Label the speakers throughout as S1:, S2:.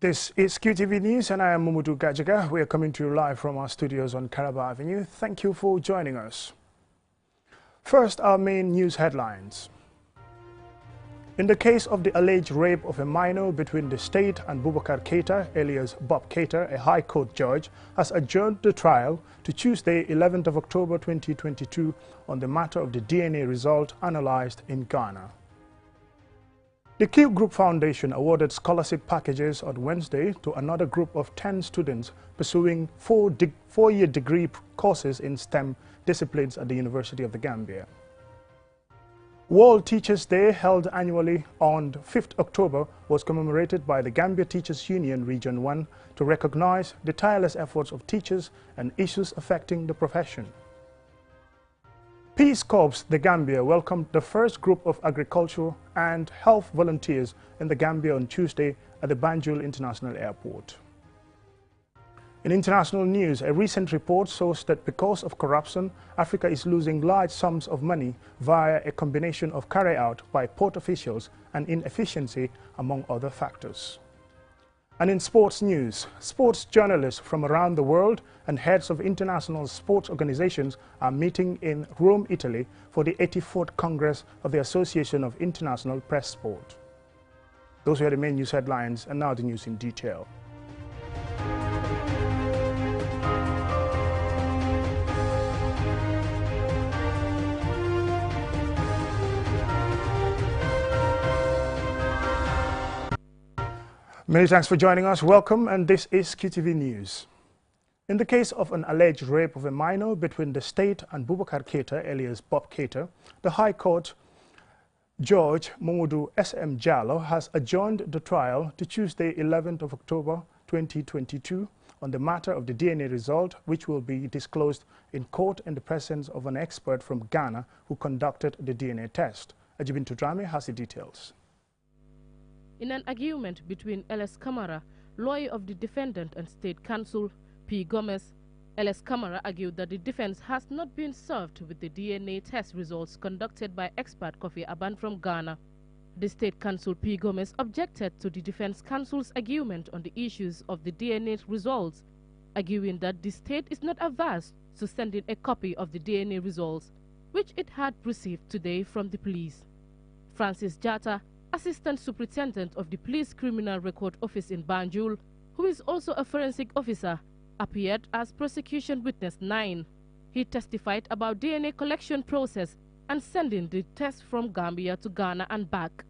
S1: This is QTV News and I am Mumudu Gajaga. We are coming to you live from our studios on Caraba Avenue. Thank you for joining us. First, our main news headlines. In the case of the alleged rape of a minor between the state and Boubacar Keita, alias Bob Keita, a High Court judge, has adjourned the trial to Tuesday, 11th of October 2022 on the matter of the DNA result analyzed in Ghana. The Q Group Foundation awarded scholarship packages on Wednesday to another group of 10 students pursuing four-year degree courses in STEM disciplines at the University of the Gambia. World Teachers Day, held annually on 5th October, was commemorated by the Gambia Teachers Union Region 1 to recognize the tireless efforts of teachers and issues affecting the profession. Peace Corps The Gambia welcomed the first group of agricultural and health volunteers in the Gambia on Tuesday at the Banjul International Airport. In international news, a recent report shows that because of corruption, Africa is losing large sums of money via a combination of carry-out by port officials and inefficiency, among other factors. And in sports news, sports journalists from around the world and heads of international sports organizations are meeting in Rome, Italy for the 84th Congress of the Association of International Press Sport. Those were the main news headlines, and now the news in detail. Many thanks for joining us. Welcome, and this is QTV News. In the case of an alleged rape of a minor between the state and Boubacar Keita, alias Bob Keita, the High Court Judge Mamadou S.M. Jallo has adjourned the trial to Tuesday, 11th of October 2022 on the matter of the DNA result, which will be disclosed in court in the presence of an expert from Ghana who conducted the DNA test. Ajibintu Drame has the details.
S2: In an argument between L.S. Camara, lawyer of the defendant, and State Counsel P. Gomez, L.S. Camara argued that the defense has not been served with the DNA test results conducted by expert Kofi Aban from Ghana. The State Counsel P. Gomez objected to the defense counsel's argument on the issues of the DNA results, arguing that the state is not averse to sending a copy of the DNA results, which it had received today from the police. Francis Jatta, Assistant Superintendent of the Police Criminal Record Office in Banjul, who is also a forensic officer, appeared as prosecution witness 9. He testified about DNA collection process and sending the test from Gambia to Ghana and back.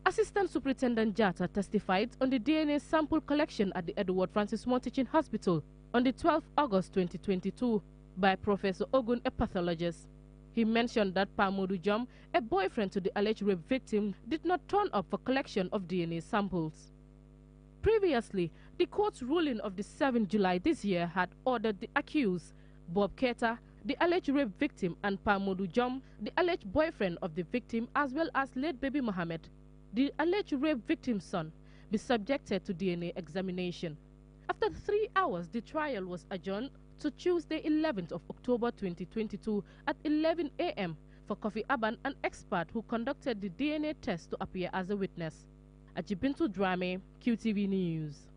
S2: Assistant Superintendent Jatta testified on the DNA sample collection at the Edward Francis Moore Teaching Hospital on the 12th August 2022 by Professor Ogun, a pathologist. He mentioned that Pamodu Jom, a boyfriend to the alleged rape victim, did not turn up for collection of DNA samples. Previously, the court's ruling of the 7th July this year had ordered the accused, Bob Keita, the alleged rape victim, and Pamodu Jom, the alleged boyfriend of the victim, as well as late baby Mohammed, the alleged rape victim's son, be subjected to DNA examination. After 3 hours, the trial was adjourned to Tuesday, 11th of October 2022 at 11 a.m. for Kofi Aban, an expert who conducted the DNA test, to appear as a witness. Ajibintu Drame, QTV News.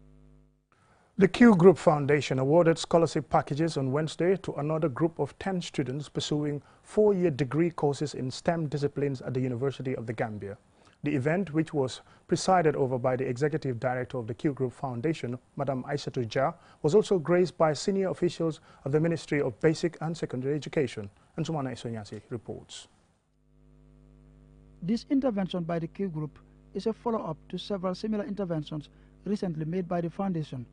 S1: The Q Group Foundation awarded scholarship packages on Wednesday to another group of 10 students pursuing four-year degree courses in STEM disciplines at the University of the Gambia. The event, which was presided over by the Executive Director of the Q Group Foundation, Madam Aissatou Jah, was also graced by senior officials of the Ministry of Basic and Secondary Education. And Sumana Isonyasi reports.
S3: This intervention by the Q Group is a follow-up to several similar interventions recently made by the Foundation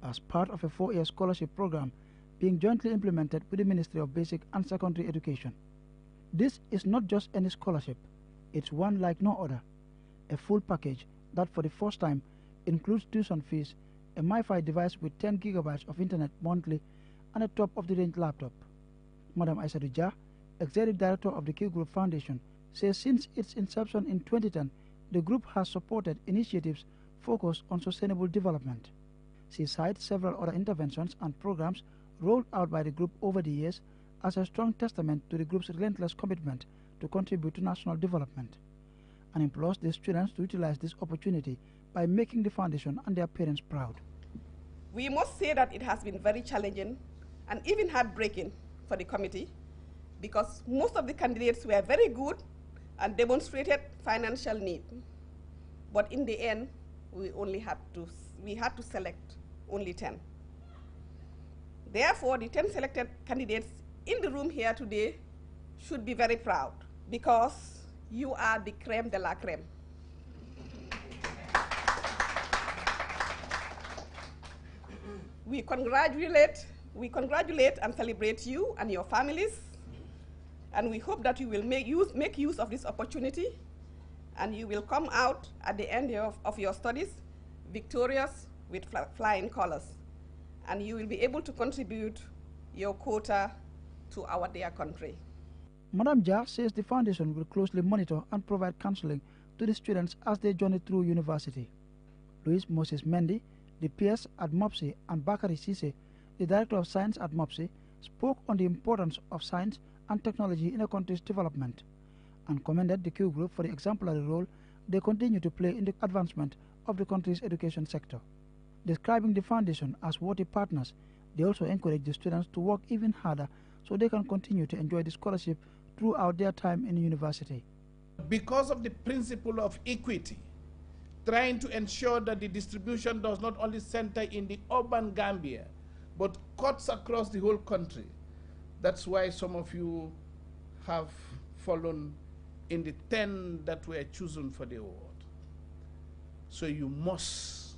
S3: as part of a four-year scholarship program being jointly implemented with the Ministry of Basic and Secondary Education. This is not just any scholarship, it's one like no other. A full package that for the first time includes tuition fees, a MiFi device with 10 gigabytes of internet monthly, and a top-of-the-range laptop. Madam Aissatou Jah, Executive Director of the Q Group Foundation, says since its inception in 2010, the group has supported initiatives focused on sustainable development. She cites several other interventions and programs rolled out by the group over the years as a strong testament to the group's relentless commitment to contribute to national development, and implores the students to utilize this opportunity by making the foundation and their parents proud.
S4: We must say that it has been very challenging and even heartbreaking for the committee, because most of the candidates were very good and demonstrated financial need. But in the end, we had to select only 10. Therefore, the 10 selected candidates in the room here today should be very proud, because you are the crème de la crème. We congratulate and celebrate you and your families, and we hope that you will make use of this opportunity, and you will come out at the end of your studies victorious with flying colors, and you will be able to contribute your quota to our dear country.
S3: Madam Jah says the foundation will closely monitor and provide counseling to the students as they journey through university. Louis Moses Mendy, the PS at MOPSI, and Bakari Sise, the Director of Science at MOPSI, spoke on the importance of science and technology in a country's development, and commended the Q Group for the exemplary role they continue to play in the advancement of the country's education sector. Describing the foundation as worthy partners, they also encourage the students to work even harder so they can continue to enjoy the scholarship throughout their time in university.
S5: Because of the principle of equity, trying to ensure that the distribution does not only center in the urban Gambia, but cuts across the whole country. That's why some of you have fallen in the 10 that were chosen for the award. So you must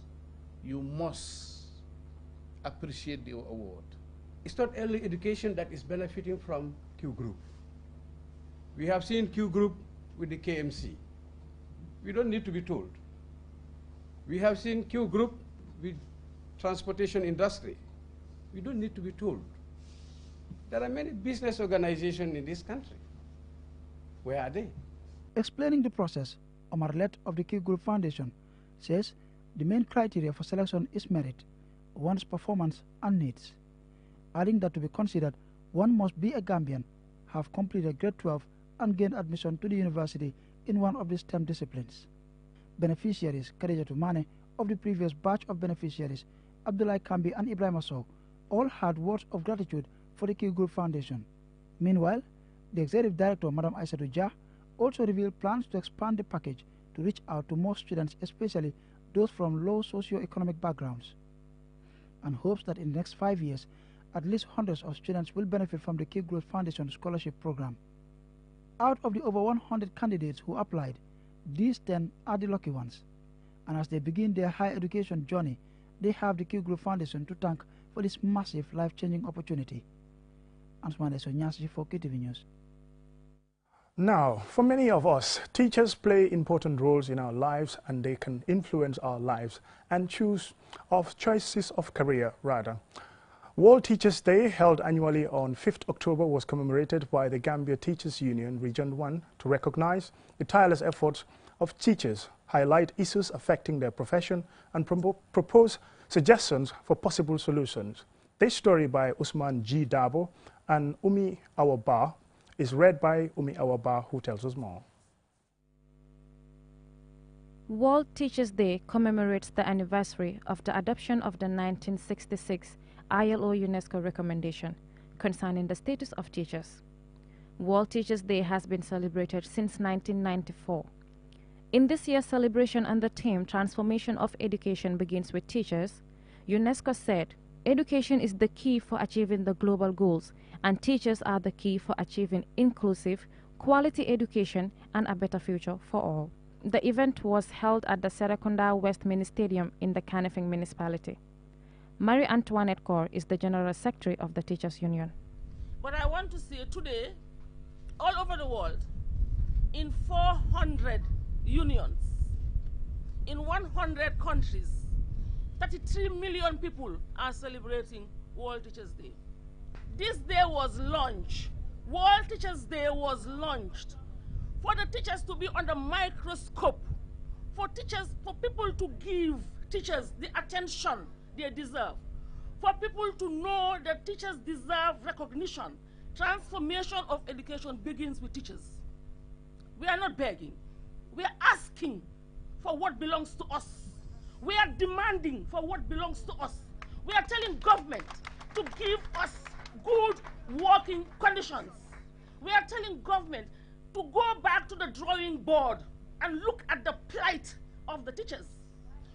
S5: appreciate the award.
S6: It's not only education that is benefiting from Q Group. We have seen Q Group with the KMC. We don't need to be told. We have seen Q Group with transportation industry. We don't need to be told. There are many business organizations in this country. Where are they?
S3: Explaining the process, Omar Let of the Q Group Foundation says the main criteria for selection is merit, one's performance and needs, adding that to be considered, one must be a Gambian, have completed grade 12 and gained admission to the university in one of the STEM disciplines. Beneficiaries, Khadijatu Mane of the previous batch of beneficiaries, Abdullah Kambi and Ibrahim Sow, all had words of gratitude for the Q Group Foundation. Meanwhile, the Executive Director, Madam Aissatou Jah, also revealed plans to expand the package to reach out to more students, especially those from low socio-economic backgrounds, and hopes that in the next 5 years, at least hundreds of students will benefit from the Q Group Foundation scholarship program. Out of the over 100 candidates who applied, these 10 are the lucky ones, and as they begin their higher education journey, they have the Q Group Foundation to thank for this massive life-changing opportunity. Ansmane Sonyasi for KTV News.
S1: Now, for many of us, teachers play important roles in our lives, and they can influence our lives and choices of career, rather. World Teachers Day, held annually on 5th October, was commemorated by the Gambia Teachers Union Region 1 to recognize the tireless efforts of teachers, highlight issues affecting their profession, and propose suggestions for possible solutions. This story by Usman G. Dabo and Umi Awaba is read by Umi Awaba, who tells us more.
S7: World Teachers Day commemorates the anniversary of the adoption of the 1966 ILO UNESCO recommendation concerning the status of teachers. World Teachers Day has been celebrated since 1994. In this year's celebration and the theme, Transformation of Education Begins with Teachers, UNESCO said, education is the key for achieving the global goals, and teachers are the key for achieving inclusive, quality education and a better future for all. The event was held at the Serekunda West Mini Stadium in the Kanifing municipality. Marie Antoinette Kaur is the General Secretary of the Teachers Union.
S8: But I want to say today, all over the world, in 400 unions, in 100 countries, 33 million people are celebrating World Teachers Day. This day was launched. World Teachers Day was launched for the teachers to be under microscope, for people to give teachers the attention they deserve, for people to know that teachers deserve recognition. Transformation of education begins with teachers. We are not begging. We are asking for what belongs to us. We are demanding for what belongs to us. We are telling government to give us good working conditions. We are telling government to go back to the drawing board and look at the plight of the teachers.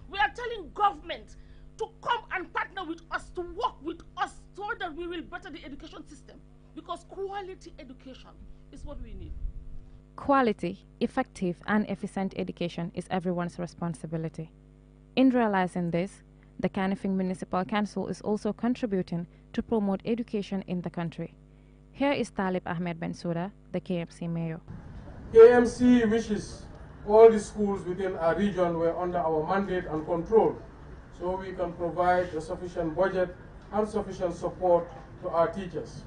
S8: We are telling government to come and partner with us, to work with us so that we will better the education system, because quality education is what we need.
S7: Quality, effective and efficient education is everyone's responsibility. In realizing this, the Kanifing Municipal Council is also contributing to promote education in the country. Here is Talib Ahmed Bensouda, the KMC mayor.
S9: KMC wishes all the schools within our region were under our mandate and control, so we can provide a sufficient budget and sufficient support to our teachers.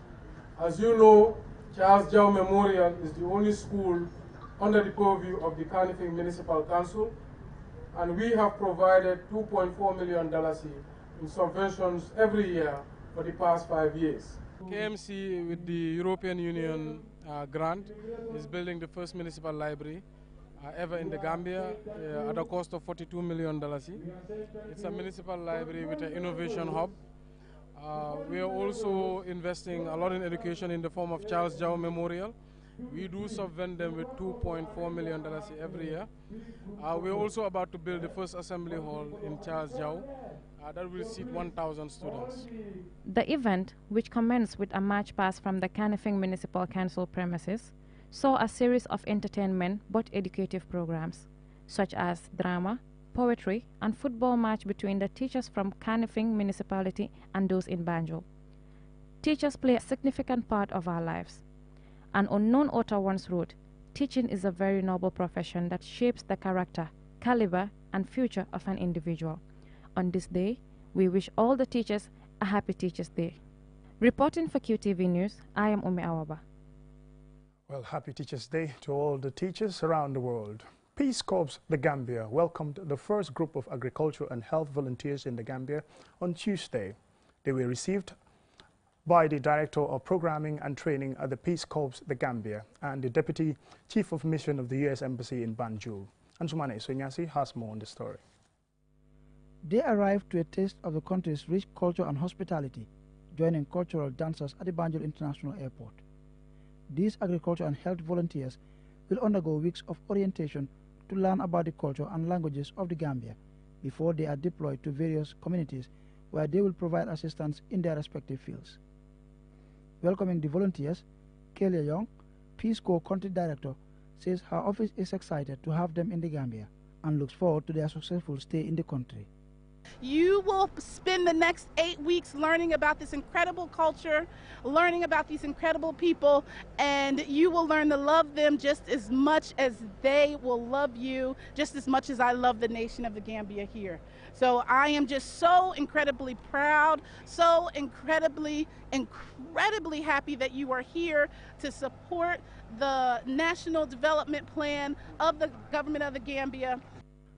S9: As you know, Charles Jau Memorial is the only school under the purview of the Kanifing Municipal Council, and we have provided $2.4 million in subventions every year for the past 5 years. KMC, with the European Union grant, is building the first municipal library ever in the Gambia at a cost of $42 million. It's a municipal library with an innovation hub. We are also investing a lot in education in the form of Charles Jau Memorial. We do subvent them with $2.4 million every year. We're also about to build the first assembly hall in Charles Jau that will seat 1,000 students.
S7: The event, which commenced with a march past from the Kanifing Municipal Council premises, saw a series of entertainment but educative programs, such as drama, poetry, and football match between the teachers from Kanifing Municipality and those in Banjul. Teachers play a significant part of our lives. An unknown author once wrote, "Teaching is a very noble profession that shapes the character, caliber, and future of an individual." On this day, we wish all the teachers a happy Teachers' Day. Reporting for QTV News, I am Umi Awaba.
S1: Well, happy Teachers' Day to all the teachers around the world. Peace Corps The Gambia welcomed the first group of agriculture and health volunteers in the Gambia on Tuesday. They were received by the Director of Programming and Training at the Peace Corps The Gambia and the Deputy Chief of Mission of the U.S. Embassy in Banjul. Ansumane Sonyasi has more on the story.
S3: They arrived to a taste of the country's rich culture and hospitality, joining cultural dancers at the Banjul International Airport. These agriculture and health volunteers will undergo weeks of orientation to learn about the culture and languages of the Gambia before they are deployed to various communities where they will provide assistance in their respective fields. Welcoming the volunteers, Kelia Young, Peace Corps Country Director, says her office is excited to have them in the Gambia and looks forward to their successful stay in the country.
S10: You will spend the next 8 weeks learning about this incredible culture, learning about these incredible people, and you will learn to love them just as much as they will love you, just as much as I love the nation of the Gambia here. So I am just so incredibly proud, so incredibly happy that you are here to support the National Development Plan of the government of the Gambia.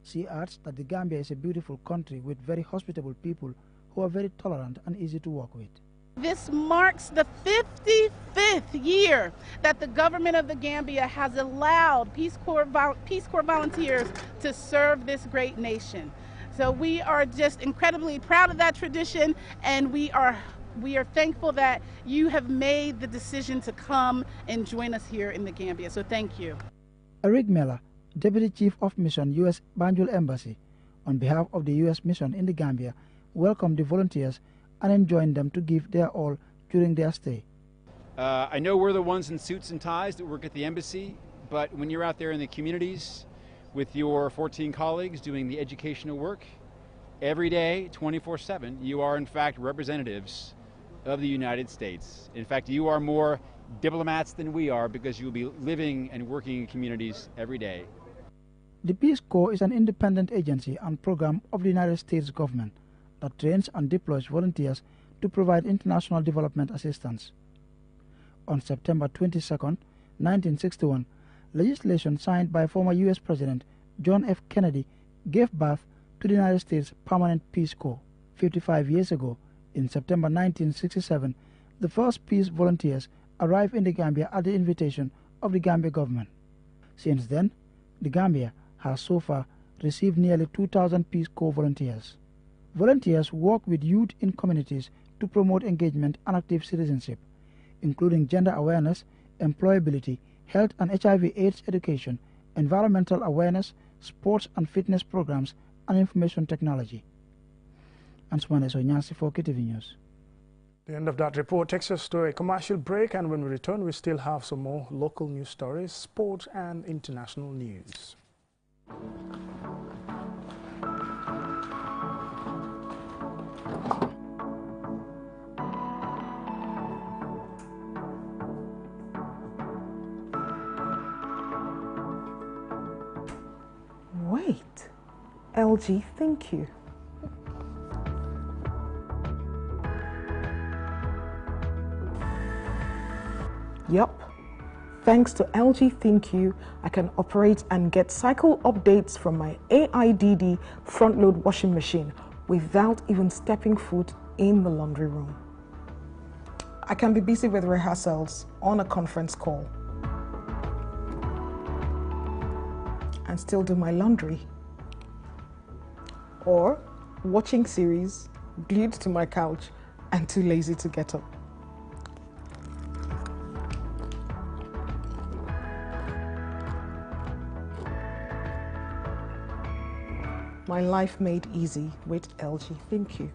S3: She adds that the Gambia is a beautiful country with very hospitable people who are very tolerant and easy to work with.
S10: This marks the 55th year that the government of the Gambia has allowed Peace Corps volunteers to serve this great nation. So we are just incredibly proud of that tradition, and we are thankful that you have made the decision to come and join us here in the Gambia. So thank you.
S3: Eric Miller, Deputy Chief of Mission, U.S. Banjul Embassy, on behalf of the U.S. Mission in the Gambia, welcomed the volunteers and enjoined them to give their all during their stay.
S11: I know we're the ones in suits and ties that work at the embassy, but when you're out there in the communities with your 14 colleagues doing the educational work, every day, 24/7, you are in fact representatives of the United States. In fact, you are more diplomats than we are because you'll be living and working in communities every day.
S3: The Peace Corps is an independent agency and program of the United States government that trains and deploys volunteers to provide international development assistance. On September 22, 1961, legislation signed by former U.S. President John F. Kennedy gave birth to the United States Permanent Peace Corps. 55 years ago, in September 1967, the first peace volunteers arrived in the Gambia at the invitation of the Gambia government. Since then, the Gambia has so far received nearly 2,000 Peace Corps volunteers. Volunteers work with youth in communities to promote engagement and active citizenship, including gender awareness, employability, health and HIV/AIDS education, environmental awareness, sports and fitness programs, and information technology. Ansumane Sonyansi for KTV News.
S1: The end of that report takes us to a commercial break, and when we return, we still have some more local news stories, sports and international news.
S12: Wait, LG, thank you. Yup, thanks to LG ThinQ, I can operate and get cycle updates from my AIDD front-load washing machine without even stepping foot in the laundry room. I can be busy with rehearsals on a conference call and still do my laundry, or watching series glued to my couch and too lazy to get up. My life made easy with LG ThinQ.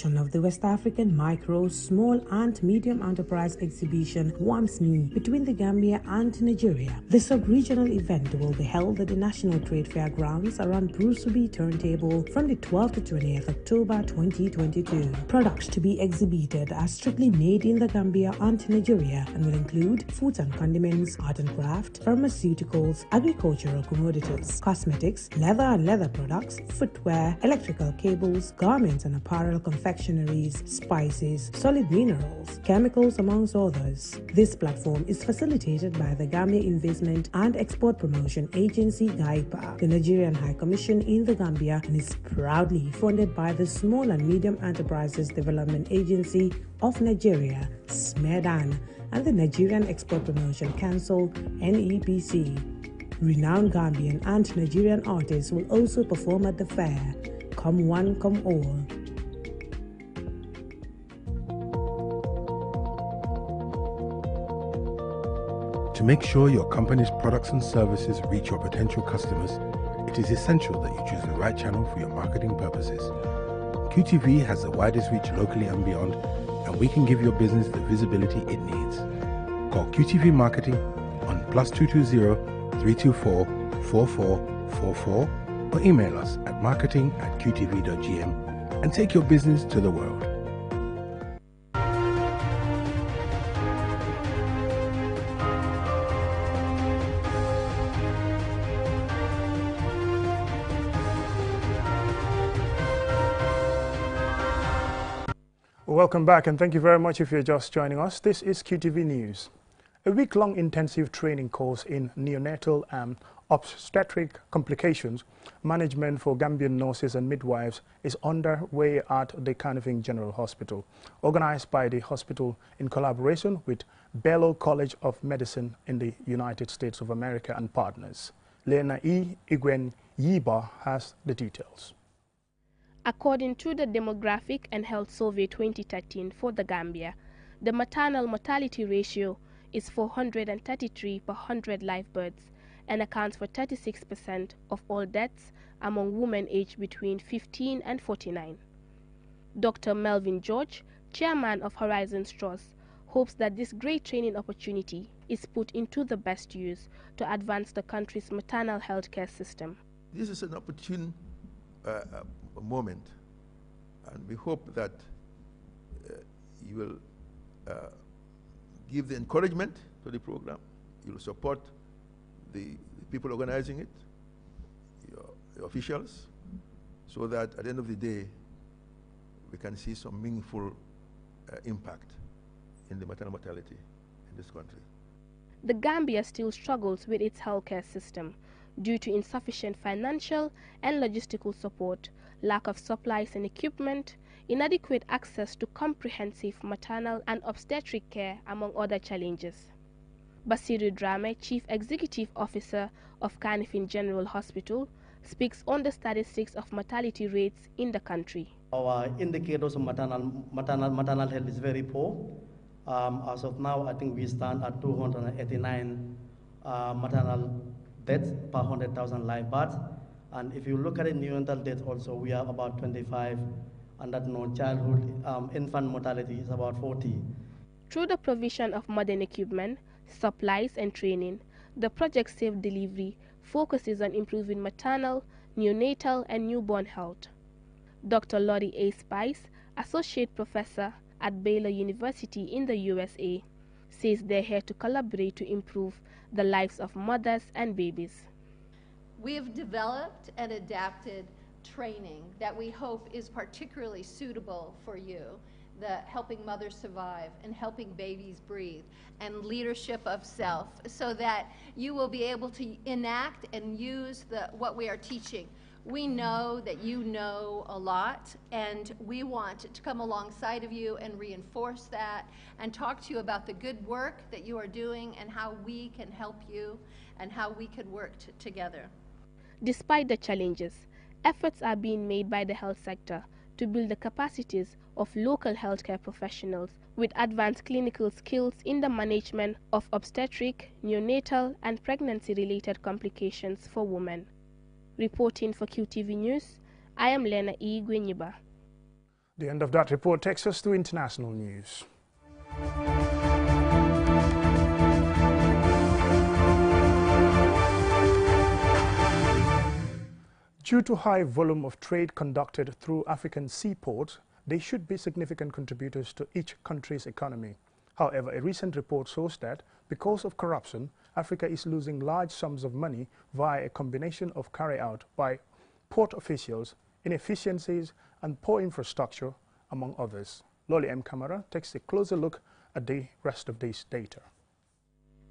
S13: Of the West African Micro, Small and Medium Enterprise Exhibition WAMSME between the Gambia and Nigeria. The sub-regional event will be held at the National Trade Fair grounds around Brusubi Turntable from the 12th to 20th October 2022. Products to be exhibited are strictly made in the Gambia and Nigeria and will include foods and condiments, art and craft, pharmaceuticals, agricultural commodities, cosmetics, leather and leather products, footwear, electrical cables, garments and apparel confectionaries, spices, solid minerals, chemicals, amongst others. This platform is facilitated by the Gambia Investment and Export Promotion Agency GAIPA, the Nigerian High Commission in the Gambia, and is proudly funded by the Small and Medium Enterprises Development Agency of Nigeria, SMEDAN, and the Nigerian Export Promotion Council, NEPC. Renowned Gambian and Nigerian artists will also perform at the fair. Come one, come all.
S14: To make sure your company's products and services reach your potential customers, it is essential that you choose the right channel for your marketing purposes. QTV has the widest reach locally and beyond, and we can give your business the visibility it needs. Call QTV Marketing on +220 324 4444 or email us at marketing@qtv.gm and take your business to the world.
S1: Welcome back, and thank you very much if you're just joining us. This is QTV News. A week-long intensive training course in neonatal and obstetric complications management for Gambian nurses and midwives is underway at the Kanifing General Hospital, organized by the hospital in collaboration with Baylor College of Medicine in the United States of America and partners. Lena E. Igwen Yiba has the details.
S15: According to the Demographic and Health Survey 2013 for the Gambia, the maternal mortality ratio is 433 per 100 live births and accounts for 36% of all deaths among women aged between 15 and 49. Dr. Melvin George, chairman of Horizons Trust, hopes that this great training opportunity is put into the best use to advance the country's maternal health care system.
S16: This is an opportune moment, and we hope that you will give the encouragement to the program. You will support the people organizing it, your officials, so that at the end of the day we can see some meaningful impact in the maternal mortality in this country.
S15: The Gambia still struggles with its healthcare system due to insufficient financial and logistical support, lack of supplies and equipment, inadequate access to comprehensive maternal and obstetric care, among other challenges. Basiru Drame, Chief Executive Officer of Kanifing General Hospital, speaks on the statistics of mortality rates in the country.
S17: Our indicators of maternal health is very poor. As of now, I think we stand at 289 maternal deaths per 100,000 live births. And if you look at the neonatal deaths also, we have about 25, and that childhood infant mortality is about 40.
S15: Through the provision of modern equipment, supplies and training, the Project Safe Delivery focuses on improving maternal, neonatal and newborn health. Dr. Lori A. Spice, Associate Professor at Baylor University in the USA, says they're here to collaborate to improve the lives of mothers and babies.
S18: We have developed and adapted training that we hope is particularly suitable for you, the helping mothers survive and helping babies breathe and leadership of self, so that you will be able to enact and use what we are teaching. We know that you know a lot, and we want to come alongside of you and reinforce that and talk to you about the good work that you are doing and how we can help you and how we could work together.
S15: Despite the challenges, efforts are being made by the health sector to build the capacities of local healthcare professionals with advanced clinical skills in the management of obstetric, neonatal, and pregnancy-related complications for women. Reporting for QTV News, I am Lena E. Gwenyiba.
S1: The end of that report takes us to international news. Due to high volume of trade conducted through African seaports, they should be significant contributors to each country's economy. However, a recent report shows that because of corruption, Africa is losing large sums of money via a combination of carried out by port officials, inefficiencies, and poor infrastructure, among others. Loli M. Camara takes a closer look at the rest of this data.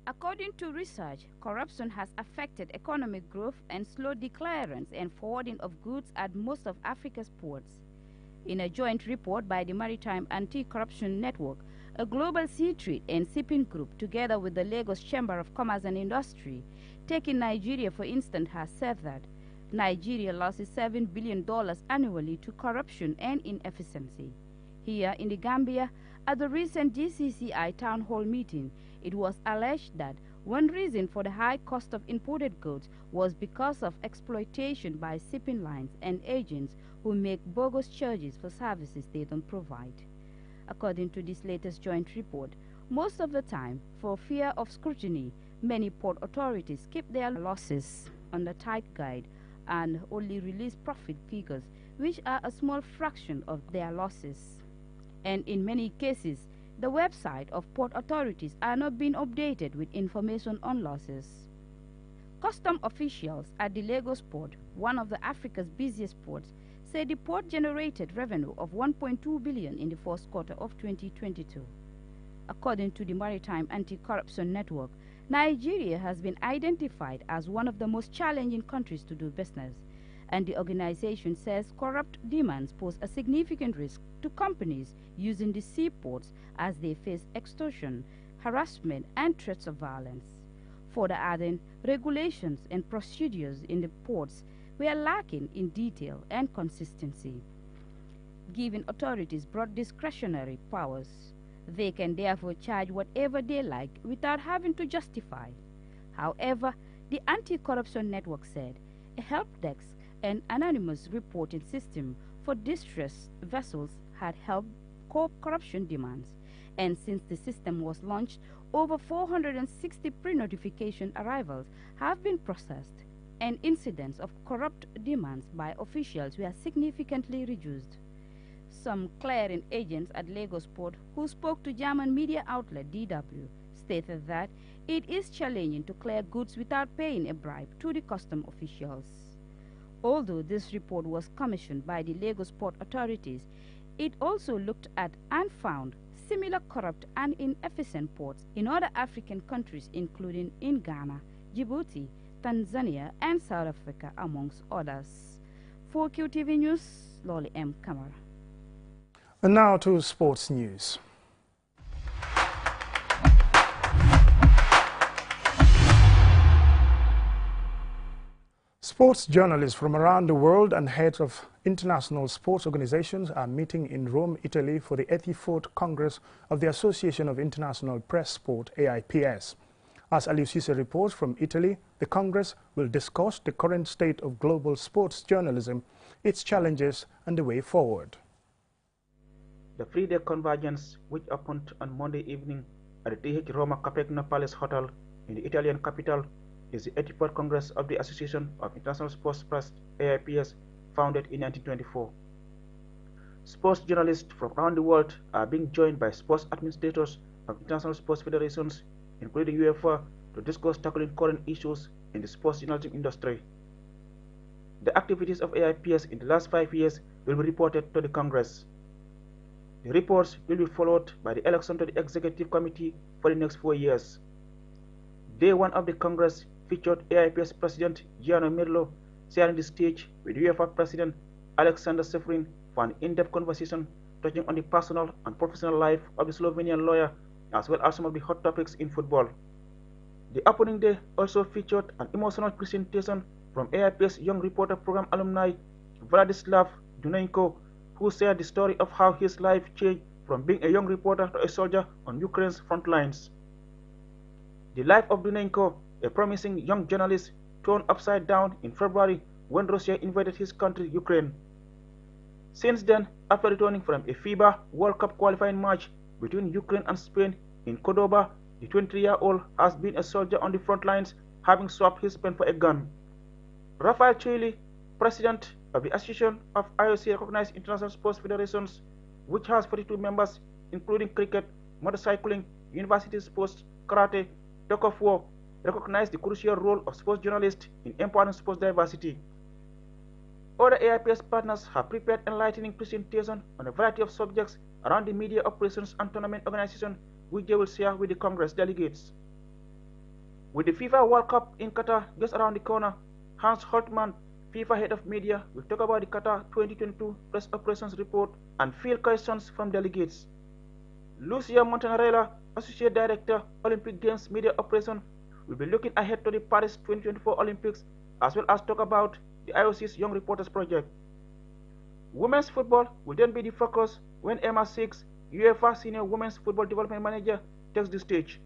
S19: According to research, corruption has affected economic growth and slowed the clearance and forwarding of goods at most of Africa's ports. In a joint report by the Maritime Anti-Corruption Network, a global sea trade and shipping group, together with the Lagos Chamber of Commerce and Industry, taking Nigeria for instance, has said that Nigeria loses $7 billion annually to corruption and inefficiency. Here in the Gambia, at the recent GCCI town hall meeting, it was alleged that one reason for the high cost of imported goods was because of exploitation by shipping lines and agents who make bogus charges for services they don't provide. According to this latest joint report, most of the time, for fear of scrutiny, many port authorities keep their losses on the tight guide and only release profit figures, which are a small fraction of their losses. And in many cases, the website of port authorities are not being updated with information on losses. Custom officials at the Lagos port, one of the Africa's busiest ports, say the port generated revenue of $1.2 billion in the first quarter of 2022. According to the Maritime Anti-Corruption Network, Nigeria has been identified as one of the most challenging countries to do business, and the organization says corrupt demands pose a significant risk to companies using the seaports as they face extortion, harassment, and threats of violence. Further adding, regulations and procedures in the ports were lacking in detail and consistency. Giving authorities broad discretionary powers, they can therefore charge whatever they like without having to justify. However, the Anti-Corruption Network said a help desk and anonymous reporting system for distressed vessels had helped curb corruption demands, and since the system was launched, over 460 pre-notification arrivals have been processed, and incidents of corrupt demands by officials were significantly reduced. Some clearing agents at Lagos Port who spoke to German media outlet DW stated that it is challenging to clear goods without paying a bribe to the custom officials. Although this report was commissioned by the Lagos Port authorities, it also looked at and found similar corrupt and inefficient ports in other African countries, including in Ghana, Djibouti, Tanzania, and South Africa, amongst others. For QTV News, Loli M. Camara.
S1: And now to sports news. Sports journalists from around the world and heads of international sports organizations are meeting in Rome, Italy for the 84th Congress of the Association of International Press Sport, AIPS. As Aliou Cisse reports from Italy, the Congress will discuss the current state of global sports journalism, its challenges and the way forward.
S20: The three-day convergence, which opened on Monday evening at the DH Roma Capegno Palace Hotel in the Italian capital, is the 84th Congress of the Association of International Sports Press, AIPS, founded in 1924. Sports journalists from around the world are being joined by sports administrators of international sports federations, including UEFA, to discuss tackling current issues in the sports journalism industry. The activities of AIPS in the last 5 years will be reported to the Congress. The reports will be followed by the election to the Executive Committee for the next 4 years. Day one of the Congress featured AIPS President Gianno Mirlo sharing the stage with UEFA President Alexander Seferin for an in-depth conversation touching on the personal and professional life of the Slovenian lawyer, as well as some of the hot topics in football. The opening day also featured an emotional presentation from AIPS Young Reporter Program alumni Vladislav Dunenko, who shared the story of how his life changed from being a young reporter to a soldier on Ukraine's front lines. The life of Dunenko, a promising young journalist, turned upside down in February when Russia invaded his country, Ukraine. Since then, after returning from a FIBA World Cup qualifying match between Ukraine and Spain in Cordoba, the 23-year-old has been a soldier on the front lines, having swapped his pen for a gun. Rafael Chili, president of the Association of IOC-recognized international sports federations, which has 42 members, including cricket, motorcycling, university sports, karate, tug of war, recognized the crucial role of sports journalists in empowering sports diversity. Other AIPS partners have prepared enlightening presentations on a variety of subjects around the media operations and tournament organization, which they will share with the Congress delegates. With the FIFA World Cup in Qatar just around the corner, Hans Holtmann, FIFA head of media, will talk about the Qatar 2022 press operations report and field questions from delegates. Lucia Montanarella, associate director, Olympic Games media operation, will be looking ahead to the Paris 2024 Olympics, as well as talk about the IOC's Young Reporters Project. Women's football will then be the focus when Emma Six, UEFA Senior Women's Football Development Manager, takes the stage.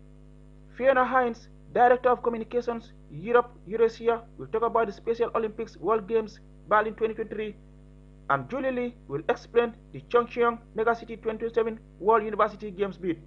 S20: Fiona Hines, Director of Communications, Europe, Eurasia, will talk about the Special Olympics World Games, Berlin 2023, and Julie Lee will explain the Chongqing Megacity 2027 World University Games bid.